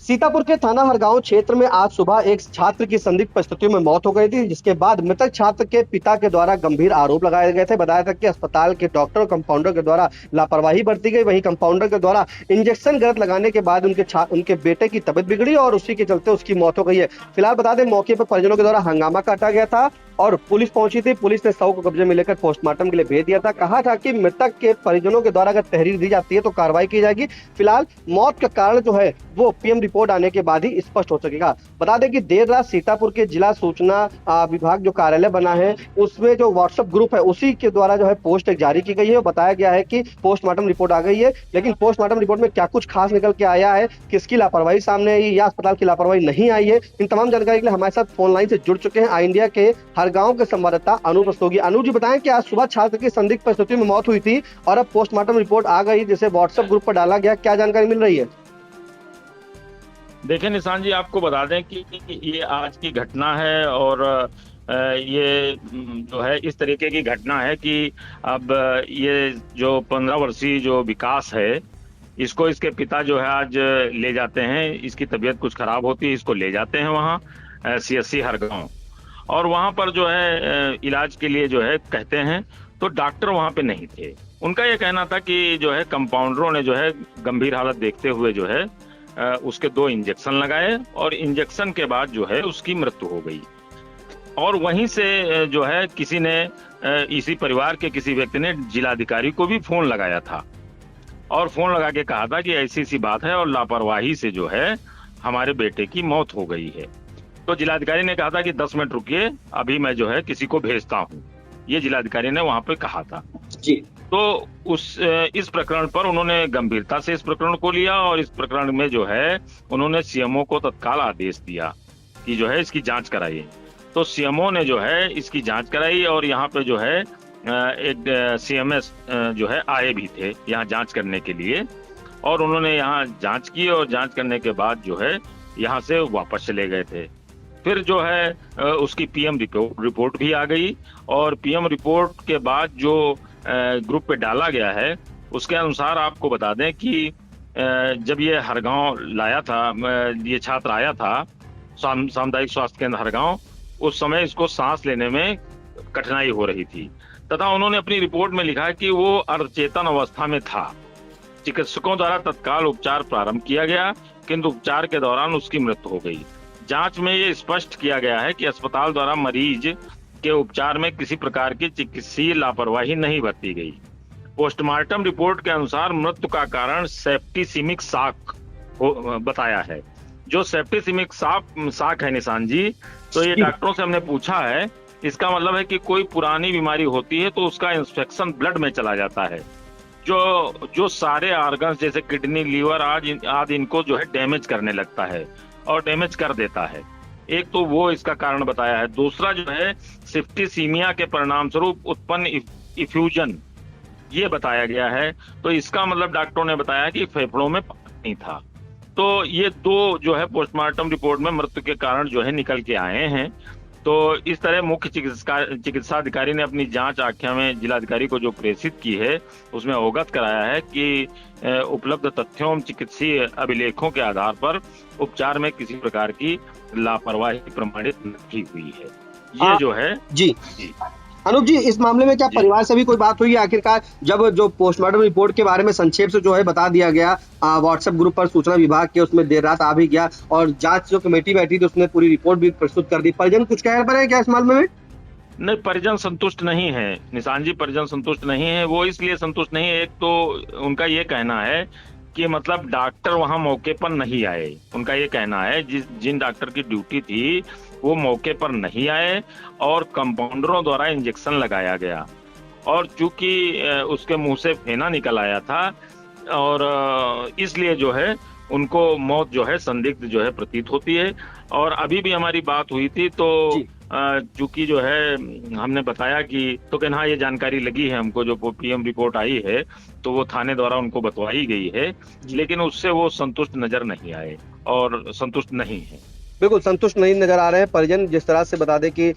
सीतापुर के थाना हरगांव क्षेत्र में आज सुबह एक छात्र की संदिग्ध परिस्थितियों में मौत हो गई थी, जिसके बाद मृतक छात्र के पिता के द्वारा गंभीर आरोप लगाए गए थे। बताया था कि अस्पताल के डॉक्टर और कंपाउंडर के द्वारा लापरवाही बरती गई। वहीं कंपाउंडर के द्वारा इंजेक्शन गलत लगाने के बाद उनके बेटे की तबीयत बिगड़ी और उसी के चलते उसकी मौत हो गई है। फिलहाल बता दें, मौके पर परिजनों के द्वारा हंगामा काटा गया था और पुलिस पहुंची थी। पुलिस ने शव को कब्जे में लेकर पोस्टमार्टम के लिए भेज दिया था। कहा था कि मृतक के परिजनों के द्वारा अगर तहरीर दी जाती है तो कार्रवाई की जाएगी। फिलहाल मौत का कारण जो है वो पीएम रिपोर्ट आने के बाद ही स्पष्ट हो सकेगा। बता दें कि देर रात सीतापुर के जिला सूचना विभाग जो कार्यालय बना है उसमें जो व्हाट्सएप ग्रुप है उसी के द्वारा जो है पोस्ट जारी की गई है। बताया गया है कि पोस्टमार्टम रिपोर्ट आ गई है, लेकिन पोस्टमार्टम रिपोर्ट में क्या कुछ खास निकल के आया है, किसकी लापरवाही सामने आई या अस्पताल की लापरवाही नहीं आई है, इन तमाम जानकारी के लिए हमारे साथ फोन लाइन से जुड़ चुके हैं इंडिया के हरगांव के संवाददाता अनूप रस्तोगी। अनूप जी, बताएं कि आज सुबह छात्र की संदिग्ध परिस्थितियों में मौत हुई थी और अब पोस्टमार्टम रिपोर्ट आ गई जिसे व्हाट्सएप ग्रुप पर डाला गया, क्या जानकारी मिल रही है? देखिए निशान जी, आपको बता दें कि ये आज की घटना है और ये जो है इस तरीके की घटना है कि अब ये जो 15 वर्षीय जो विकास है इसको इसके पिता जो है आज ले जाते हैं। इसकी तबीयत कुछ खराब होती है, इसको ले जाते हैं वहाँ सीएससी हरगांव और वहाँ पर जो है इलाज के लिए जो है कहते हैं तो डॉक्टर वहाँ पे नहीं थे। उनका ये कहना था कि जो है कंपाउंडरों ने जो है गंभीर हालत देखते हुए जो है उसके 2 इंजेक्शन लगाए और इंजेक्शन के बाद जो है उसकी मृत्यु हो गई। और वहीं से जो है किसी ने इसी परिवार के किसी व्यक्ति ने जिलाधिकारी को भी फोन लगाया था और फोन लगा के कहा था कि ऐसी सी बात है और लापरवाही से जो है हमारे बेटे की मौत हो गई है। तो जिलाधिकारी ने कहा था कि 10 मिनट रुकिए, अभी मैं जो है किसी को भेजता हूँ, ये जिलाधिकारी ने वहां पे कहा था जी। तो इस प्रकरण पर उन्होंने गंभीरता से इस प्रकरण को लिया और इस प्रकरण में जो है उन्होंने सीएमओ को तत्काल आदेश दिया कि जो है इसकी जांच कराइए। तो सीएमओ ने जो है इसकी जांच कराई और यहाँ पे जो है एक सीएमएस जो है आए भी थे यहाँ जांच करने के लिए और उन्होंने यहाँ जांच की और जांच करने के बाद जो है यहाँ से वापस चले गए थे। फिर जो है उसकी पीएम रिपोर्ट भी आ गई और पीएम रिपोर्ट के बाद जो ग्रुप पे डाला गया है उसके अनुसार आपको बता दें कि जब ये हरगांव लाया था, ये छात्र आया था सामुदायिक स्वास्थ्य केंद्र हरगांव, उस समय इसको सांस लेने में कठिनाई हो रही थी तथा उन्होंने अपनी रिपोर्ट में लिखा कि वो अर्धचेतन अवस्था में था। चिकित्सकों द्वारा तत्काल उपचार प्रारंभ किया गया किंतु उपचार के दौरान उसकी मृत्यु हो गई। जांच में ये स्पष्ट किया गया है कि अस्पताल द्वारा मरीज के उपचार में किसी प्रकार की चिकित्सीय लापरवाही नहीं बरती गई। पोस्टमार्टम रिपोर्ट के अनुसार मृत्यु का कारण सेप्टिसिमिक शॉक बताया है। जो सेप्टिसिमिक शॉक है निशान जी, तो ये डॉक्टरों से हमने पूछा है, इसका मतलब है कि कोई पुरानी बीमारी होती है तो उसका इंफेक्शन ब्लड में चला जाता है, जो सारे ऑर्गन्स जैसे किडनी, लीवर आदि इनको जो है डैमेज करने लगता है और डैमेज कर देता है। एक तो वो इसका कारण बताया है। दूसरा जो है सिप्टिसीमिया के परिणाम स्वरूप उत्पन्न इफ्यूजन, ये बताया गया है। तो इसका मतलब डॉक्टरों ने बताया कि फेफड़ों में पानी नहीं था। तो ये 2 जो है पोस्टमार्टम रिपोर्ट में मृत्यु के कारण जो है निकल के आए हैं। तो इस तरह मुख्य चिकित्सा अधिकारी ने अपनी जांच आख्या में जिलाधिकारी को जो प्रेषित की है उसमें अवगत कराया है कि उपलब्ध तथ्यों एवं चिकित्सीय अभिलेखों के आधार पर उपचार में किसी प्रकार की लापरवाही प्रमाणित नहीं हुई है। ये जो है जी। अनूप जी, इस मामले में क्या परिवार से भी कोई बात हुई है? आखिरकार जब जो पोस्टमार्टम रिपोर्ट के बारे में संक्षेप से जो है बता दिया गया व्हाट्सएप ग्रुप पर सूचना विभाग के, उसमें देर रात आ भी गया और जांच जो कमेटी बैठी थी उसने पूरी रिपोर्ट भी प्रस्तुत कर दी। परिजन कुछ कह रहे हैं क्या इस मामले में? नहीं, परिजन संतुष्ट नहीं है निशान जी, परिजन संतुष्ट नहीं है। वो इसलिए संतुष्ट नहीं है, एक तो उनका ये कहना है कि मतलब डॉक्टर वहां मौके पर नहीं आए। उनका ये कहना है जिन डॉक्टर की ड्यूटी थी वो मौके पर नहीं आए और कंपाउंडरों द्वारा इंजेक्शन लगाया गया और चूंकि उसके मुंह से फेना निकल आया था और इसलिए जो है उनको मौत जो है संदिग्ध जो है प्रतीत होती है। और अभी भी हमारी बात हुई थी तो चूंकि जो है हमने बताया कि तो कहना ये जानकारी लगी है हमको, जो पीएम रिपोर्ट आई है तो वो थाने द्वारा उनको बतवाई गई है, लेकिन उससे वो संतुष्ट नजर नहीं आए और संतुष्ट नहीं है। बिल्कुल संतुष्ट नहीं नजर आ रहे हैं परिजन। जिस तरह से बता दें कि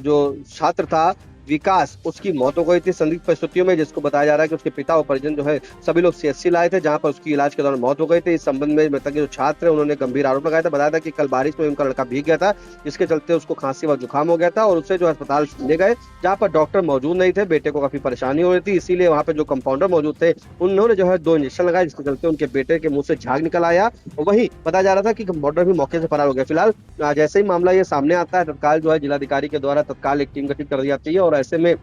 जो छात्र था विकास, उसकी मौत हो गई थी संदिग्ध परिस्थितियों में, जिसको बताया जा रहा है कि उसके पिता और परिजन जो है सभी लोग सीएचसी लाए थे, जहां पर उसकी इलाज के दौरान मौत हो गई थी। इस संबंध में मृतक के जो छात्र है उन्होंने गंभीर आरोप लगाया था। बताया था कि कल बारिश में उनका लड़का भीग गया था, जिसके चलते उसको खांसी व जुकाम हो गया था और उसे जो अस्पताल ले गए, जहां पर डॉक्टर मौजूद नहीं थे। बेटे को काफी परेशानी हो रही थी, इसीलिए वहां पे जो कंपाउंडर मौजूद थे उन्होंने जो है 2 इंजेक्शन लगाए, जिसके चलते उनके बेटे के मुंह से झाग निकल आया। वहीं बताया जा रहा था कि कंपाउंडर भी मौके से फरार हो गया। फिलहाल जैसे ही मामला ये सामने आता है, तत्काल जो है जिलाधिकारी के द्वारा तत्काल एक टीम गठित कर दी जाती है और ऐसे में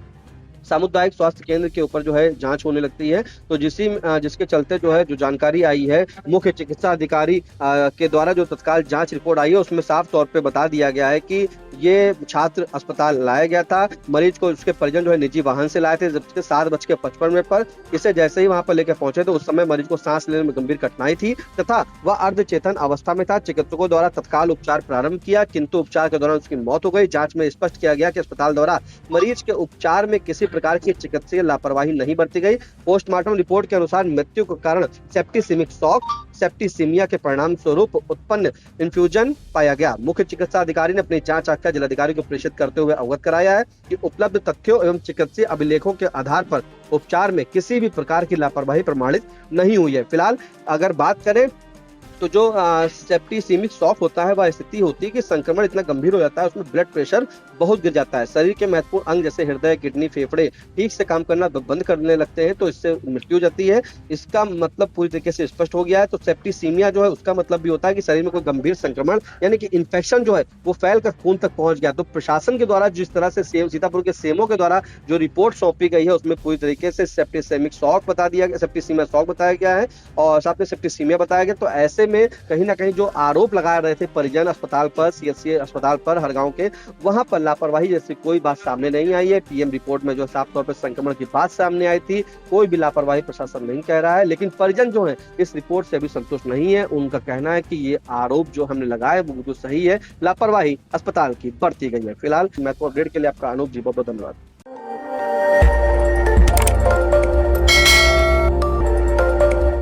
सामुदायिक स्वास्थ्य केंद्र के ऊपर जो है जांच होने लगती है। तो जिसके चलते जो है जो जानकारी आई है मुख्य चिकित्सा अधिकारी के द्वारा, जो तत्काल जांच रिपोर्ट आई है उसमें साफ तौर पे बता दिया गया है कि ये छात्र अस्पताल लाया गया था। मरीज को उसके परिजन जो है निजी वाहन से लाए थे, जबकि 7:55 पर इसे जैसे ही वहां पर लेकर पहुंचे तो उस समय मरीज को सांस लेने में गंभीर कठिनाई थी तथा वह अर्धचेतन अवस्था में था। चिकित्सकों द्वारा तत्काल उपचार प्रारंभ किया, किंतु उपचार के दौरान उसकी मौत हो गई। जांच में स्पष्ट किया गया कि अस्पताल द्वारा मरीज के उपचार में किसी प्रकार की चिकित्सीय लापरवाही नहीं बरती गई। पोस्टमार्टम रिपोर्ट के अनुसार मृत्यु का कारण सेप्टिसिमिक शॉक, सेप्टिसीमिया के परिणाम स्वरूप उत्पन्न इन्फ्यूजन पाया गया। मुख्य चिकित्सा अधिकारी ने अपनी जांच आख्या जिलाधिकारी को प्रेषित करते हुए अवगत कराया है कि उपलब्ध तथ्यों एवं चिकित्सीय अभिलेखों के आधार पर उपचार में किसी भी प्रकार की लापरवाही प्रमाणित नहीं हुई है। फिलहाल अगर बात करें तो जो सेप्टिसीमिक शॉक होता है वह स्थिति होती है कि संक्रमण इतना गंभीर हो जाता है, उसमें ब्लड प्रेशर बहुत गिर जाता है, शरीर के महत्वपूर्ण अंग जैसे हृदय, किडनी, फेफड़े ठीक से काम करना बंद करने लगते हैं, तो इससे मृत्यु हो जाती है। इसका मतलब पूरी तरीके से स्पष्ट हो गया है। तो सेप्टिसीमिया जो है उसका मतलब भी होता है कि शरीर में कोई गंभीर संक्रमण यानी कि इन्फेक्शन जो है वो फैल कर खून तक पहुंच गया। तो प्रशासन के द्वारा जिस तरह से सीतापुर के सीएमओ के द्वारा जो रिपोर्ट सौंपी गई है उसमें पूरी तरीके से सेप्टिसेमिक शॉक बता दिया गया, सेप्टिसीमिया शॉक बताया गया है और साथ में सेप्टिसीमिया बताया गया। तो ऐसे में कहीं ना कहीं जो आरोप लगा रहे थे परिजन अस्पताल पर, सीएचसी अस्पताल पर हरगांव के, वहां पर लापरवाही जैसी कोई बात सामने नहीं आई है। पीएम रिपोर्ट में जो साफ तौर पर संक्रमण की बात सामने आई थी, कोई भी लापरवाही प्रशासन नहीं कह रहा है, लेकिन परिजन जो है इस रिपोर्ट से अभी संतुष्ट नहीं है। उनका कहना है कि ये आरोप जो हमने लगाए वो बिल्कुल सही है, लापरवाही अस्पताल की बरती गई है। फिलहाल महत्वपूर्ण अपडेट के लिए आपका अनूप जी बहुत बहुत धन्यवाद।